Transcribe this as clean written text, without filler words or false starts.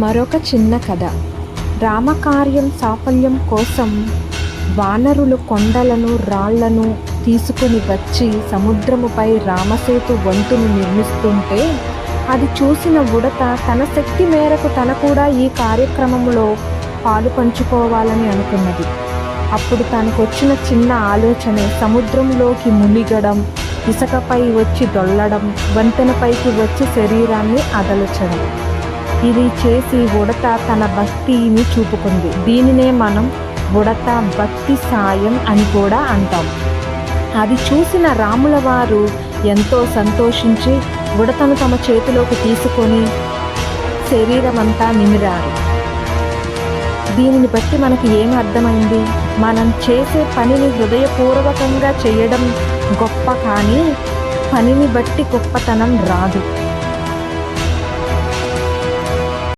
మరొక చిన్న కథ. రామకార్యం సాఫల్యం కోసం వానరులు కొండలను రాళ్లను తీసుకుని వచ్చి సముద్రముపై రామసేతు వంతును నిర్మిస్తుంటే అది చూసిన ఉడత తన శక్తి మేరకు తన కూడా ఈ కార్యక్రమంలో పాలు పంచుకోవాలని అనుకున్నది. అప్పుడు తనకొచ్చిన చిన్న ఆలోచనే సముద్రంలోకి మునిగడం, ఇసుకపై వచ్చి దొల్లడం, వంతెనపైకి వచ్చి శరీరాన్ని అదల్చడం. ఇది చేసి ఉడత తన భక్తిని చూపుకుంది. దీనినే మనం ఉడత భక్తి సాయం అని కూడా అంటాం. అది చూసిన రాముల వారు ఎంతో సంతోషించి ఉడతను తమ చేతిలోకి తీసుకొని శరీరమంతా నిమిరారు. దీనిని బట్టి మనకి ఏమి అర్థమైంది? మనం చేసే పనిని హృదయపూర్వకంగా చేయడం గొప్ప, కానీ పనిని బట్టి గొప్పతనం రాదు.